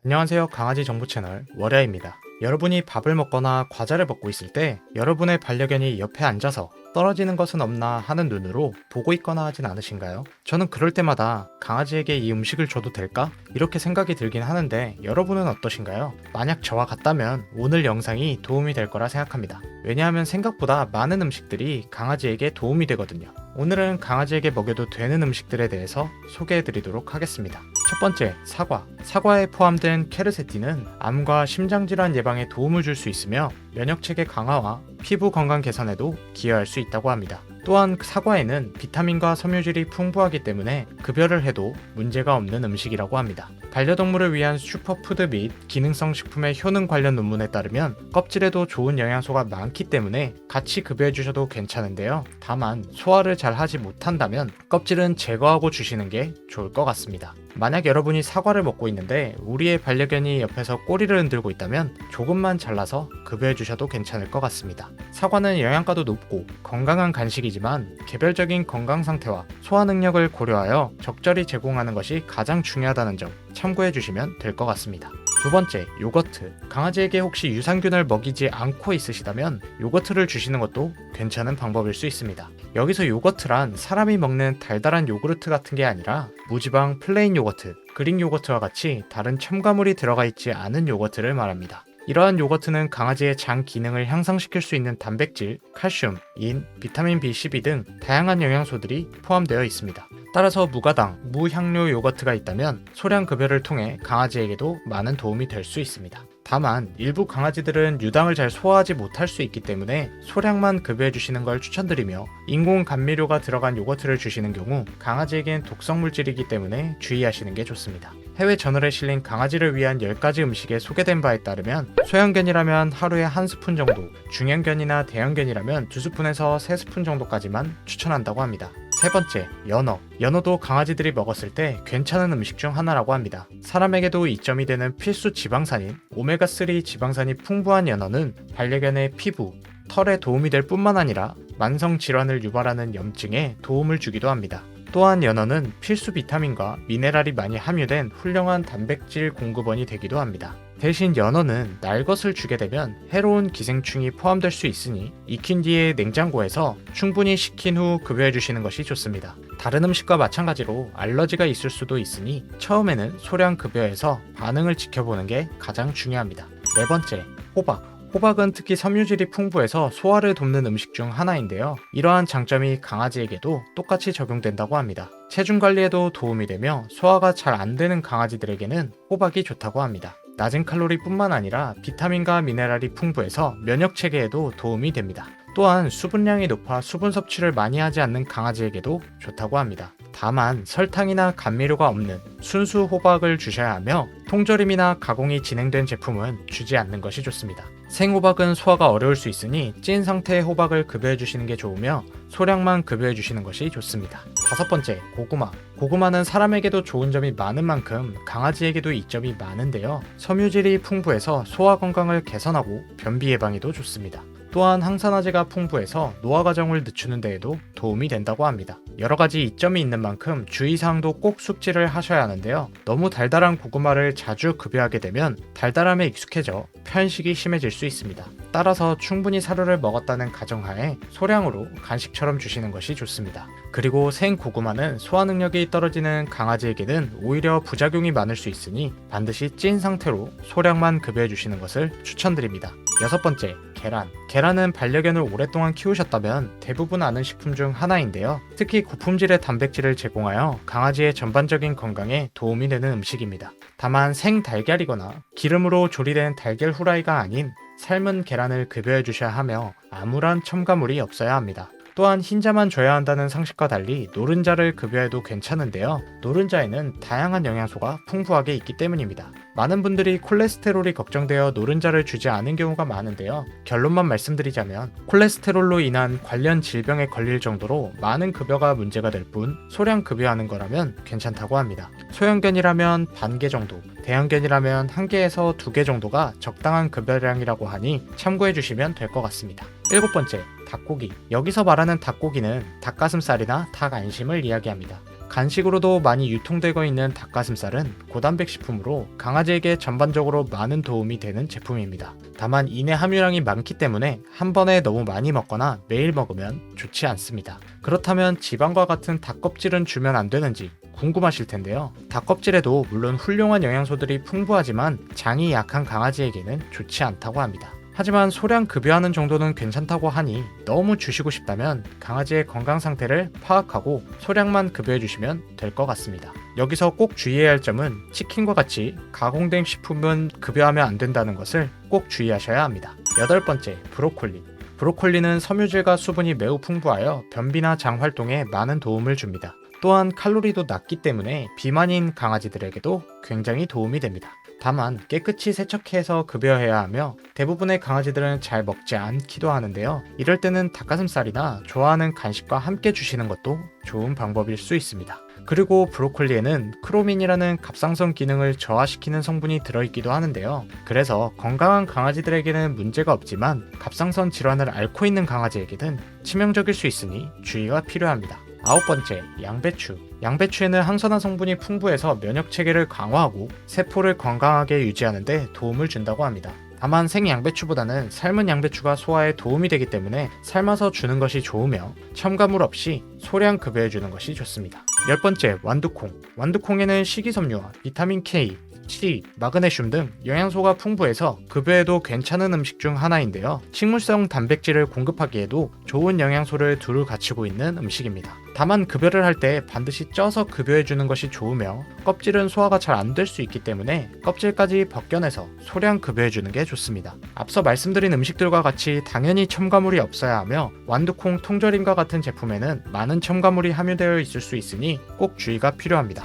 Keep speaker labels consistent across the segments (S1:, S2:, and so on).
S1: 안녕하세요. 강아지 정보 채널 월야입니다. 여러분이 밥을 먹거나 과자를 먹고 있을 때 여러분의 반려견이 옆에 앉아서 떨어지는 것은 없나 하는 눈으로 보고 있거나 하진 않으신가요? 저는 그럴 때마다 강아지에게 이 음식을 줘도 될까? 이렇게 생각이 들긴 하는데 여러분은 어떠신가요? 만약 저와 같다면 오늘 영상이 도움이 될 거라 생각합니다. 왜냐하면 생각보다 많은 음식들이 강아지에게 도움이 되거든요. 오늘은 강아지에게 먹여도 되는 음식들에 대해서 소개해 드리도록 하겠습니다. 첫 번째, 사과. 사과에 포함된 케르세틴은 암과 심장질환 예방에 도움을 줄 수 있으며 면역체계 강화와 피부 건강 개선에도 기여할 수 있다고 합니다. 또한 사과에는 비타민과 섬유질이 풍부하기 때문에 급여를 해도 문제가 없는 음식이라고 합니다. 반려동물을 위한 슈퍼푸드 및 기능성 식품의 효능 관련 논문에 따르면 껍질에도 좋은 영양소가 많기 때문에 같이 급여해 주셔도 괜찮은데요. 다만 소화를 잘 하지 못한다면 껍질은 제거하고 주시는 게 좋을 것 같습니다. 만약 여러분이 사과를 먹고 있는데 우리의 반려견이 옆에서 꼬리를 흔들고 있다면 조금만 잘라서 급여해 주셔도 괜찮을 것 같습니다. 사과는 영양가도 높고 건강한 간식이지만 개별적인 건강 상태와 소화 능력을 고려하여 적절히 제공하는 것이 가장 중요하다는 점 참고해 주시면 될 것 같습니다. 두 번째, 요거트. 강아지에게 혹시 유산균을 먹이지 않고 있으시다면 요거트를 주시는 것도 괜찮은 방법일 수 있습니다. 여기서 요거트란 사람이 먹는 달달한 요구르트 같은 게 아니라 무지방 플레인 요거트, 그릭 요거트와 같이 다른 첨가물이 들어가 있지 않은 요거트를 말합니다. 이러한 요거트는 강아지의 장 기능을 향상시킬 수 있는 단백질, 칼슘, 인, 비타민 B12 등 다양한 영양소들이 포함되어 있습니다. 따라서 무가당, 무향료 요거트가 있다면 소량 급여를 통해 강아지에게도 많은 도움이 될 수 있습니다. 다만 일부 강아지들은 유당을 잘 소화하지 못할 수 있기 때문에 소량만 급여해 주시는 걸 추천드리며 인공 감미료가 들어간 요거트를 주시는 경우 강아지에겐 독성 물질이기 때문에 주의하시는 게 좋습니다. 해외 저널에 실린 강아지를 위한 10가지 음식에 소개된 바에 따르면 소형견이라면 하루에 1스푼 정도, 중형견이나 대형견이라면 2스푼에서 3스푼 정도까지만 추천한다고 합니다. 세 번째, 연어. 연어도 강아지들이 먹었을 때 괜찮은 음식 중 하나라고 합니다. 사람에게도 이점이 되는 필수 지방산인 오메가3 지방산이 풍부한 연어는 반려견의 피부, 털에 도움이 될 뿐만 아니라 만성 질환을 유발하는 염증에 도움을 주기도 합니다. 또한 연어는 필수 비타민과 미네랄이 많이 함유된 훌륭한 단백질 공급원이 되기도 합니다. 대신 연어는 날 것을 주게 되면 해로운 기생충이 포함될 수 있으니 익힌 뒤에 냉장고에서 충분히 식힌 후 급여해 주시는 것이 좋습니다. 다른 음식과 마찬가지로 알러지가 있을 수도 있으니 처음에는 소량 급여해서 반응을 지켜보는 게 가장 중요합니다. 네 번째, 호박. 호박은 특히 섬유질이 풍부해서 소화를 돕는 음식 중 하나인데요. 이러한 장점이 강아지에게도 똑같이 적용된다고 합니다. 체중 관리에도 도움이 되며 소화가 잘 안 되는 강아지들에게는 호박이 좋다고 합니다. 낮은 칼로리뿐만 아니라 비타민과 미네랄이 풍부해서 면역 체계에도 도움이 됩니다. 또한 수분량이 높아 수분 섭취를 많이 하지 않는 강아지에게도 좋다고 합니다. 다만 설탕이나 감미료가 없는 순수 호박을 주셔야 하며 통조림이나 가공이 진행된 제품은 주지 않는 것이 좋습니다. 생호박은 소화가 어려울 수 있으니 찐 상태의 호박을 급여해 주시는 게 좋으며 소량만 급여해 주시는 것이 좋습니다. 다섯 번째, 고구마. 고구마는 사람에게도 좋은 점이 많은 만큼 강아지에게도 이점이 많은데요. 섬유질이 풍부해서 소화 건강을 개선하고 변비 예방에도 좋습니다. 또한 항산화제가 풍부해서 노화 과정을 늦추는 데에도 도움이 된다고 합니다. 여러 가지 이점이 있는 만큼 주의사항도 꼭 숙지를 하셔야 하는데요. 너무 달달한 고구마를 자주 급여하게 되면 달달함에 익숙해져 편식이 심해질 수 있습니다. 따라서 충분히 사료를 먹었다는 가정하에 소량으로 간식처럼 주시는 것이 좋습니다. 그리고 생 고구마는 소화 능력이 떨어지는 강아지에게는 오히려 부작용이 많을 수 있으니 반드시 찐 상태로 소량만 급여해 주시는 것을 추천드립니다. 여섯 번째, 계란. 계란은 반려견을 오랫동안 키우셨다면 대부분 아는 식품 중 하나인데요. 특히 고품질의 단백질을 제공하여 강아지의 전반적인 건강에 도움이 되는 음식입니다. 다만 생 달걀이거나 기름으로 조리된 달걀 후라이가 아닌 삶은 계란을 급여해 주셔야 하며 아무런 첨가물이 없어야 합니다. 또한 흰자만 줘야 한다는 상식과 달리 노른자를 급여해도 괜찮은데요. 노른자에는 다양한 영양소가 풍부하게 있기 때문입니다. 많은 분들이 콜레스테롤이 걱정되어 노른자를 주지 않은 경우가 많은데요. 결론만 말씀드리자면 콜레스테롤로 인한 관련 질병에 걸릴 정도로 많은 급여가 문제가 될 뿐 소량 급여하는 거라면 괜찮다고 합니다. 소형견이라면 반 개 정도, 대형견이라면 1개에서 2개 정도가 적당한 급여량이라고 하니 참고해 주시면 될 것 같습니다. 일곱 번째, 닭고기. 여기서 말하는 닭고기는 닭가슴살이나 닭 안심을 이야기합니다. 간식으로도 많이 유통되고 있는 닭가슴살은 고단백 식품으로 강아지에게 전반적으로 많은 도움이 되는 제품입니다. 다만 이내 함유량이 많기 때문에 한 번에 너무 많이 먹거나 매일 먹으면 좋지 않습니다. 그렇다면 지방과 같은 닭껍질은 주면 안 되는지 궁금하실 텐데요. 닭껍질에도 물론 훌륭한 영양소들이 풍부하지만 장이 약한 강아지에게는 좋지 않다고 합니다. 하지만 소량 급여하는 정도는 괜찮다고 하니 너무 주시고 싶다면 강아지의 건강 상태를 파악하고 소량만 급여해 주시면 될 것 같습니다. 여기서 꼭 주의해야 할 점은 치킨과 같이 가공된 식품은 급여하면 안 된다는 것을 꼭 주의하셔야 합니다. 8번째, 브로콜리. 브로콜리는 섬유질과 수분이 매우 풍부하여 변비나 장 활동에 많은 도움을 줍니다. 또한 칼로리도 낮기 때문에 비만인 강아지들에게도 굉장히 도움이 됩니다. 다만 깨끗이 세척해서 급여해야 하며 대부분의 강아지들은 잘 먹지 않기도 하는데요. 이럴 때는 닭가슴살이나 좋아하는 간식과 함께 주시는 것도 좋은 방법일 수 있습니다. 그리고 브로콜리에는 크로민이라는 갑상선 기능을 저하시키는 성분이 들어있기도 하는데요. 그래서 건강한 강아지들에게는 문제가 없지만 갑상선 질환을 앓고 있는 강아지에게는 치명적일 수 있으니 주의가 필요합니다. 9번째, 양배추. 양배추에는 항산화 성분이 풍부해서 면역 체계를 강화하고 세포를 건강하게 유지하는 데 도움을 준다고 합니다. 다만 생양배추보다는 삶은 양배추가 소화에 도움이 되기 때문에 삶아서 주는 것이 좋으며 첨가물 없이 소량 급여해 주는 것이 좋습니다. 10번째, 완두콩. 완두콩에는 식이섬유와 비타민 K, C, 마그네슘 등 영양소가 풍부해서 급여에도 괜찮은 음식 중 하나인데요. 식물성 단백질을 공급하기에도 좋은 영양소를 두루 갖추고 있는 음식입니다. 다만 급여를 할 때 반드시 쪄서 급여해 주는 것이 좋으며 껍질은 소화가 잘 안 될 수 있기 때문에 껍질까지 벗겨내서 소량 급여해 주는 게 좋습니다. 앞서 말씀드린 음식들과 같이 당연히 첨가물이 없어야 하며 완두콩, 통조림과 같은 제품에는 많은 첨가물이 함유되어 있을 수 있으니 꼭 주의가 필요합니다.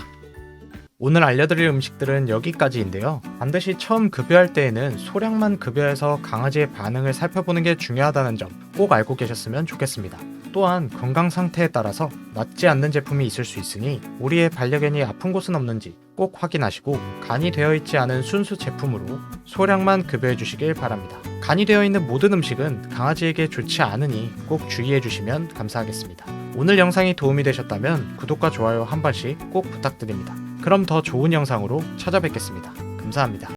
S1: 오늘 알려드릴 음식들은 여기까지인데요. 반드시 처음 급여할 때에는 소량만 급여해서 강아지의 반응을 살펴보는 게 중요하다는 점 꼭 알고 계셨으면 좋겠습니다. 또한 건강 상태에 따라서 맞지 않는 제품이 있을 수 있으니 우리의 반려견이 아픈 곳은 없는지 꼭 확인하시고 간이 되어 있지 않은 순수 제품으로 소량만 급여해 주시길 바랍니다. 간이 되어 있는 모든 음식은 강아지에게 좋지 않으니 꼭 주의해 주시면 감사하겠습니다. 오늘 영상이 도움이 되셨다면 구독과 좋아요 한 번씩 꼭 부탁드립니다. 그럼 더 좋은 영상으로 찾아뵙겠습니다. 감사합니다.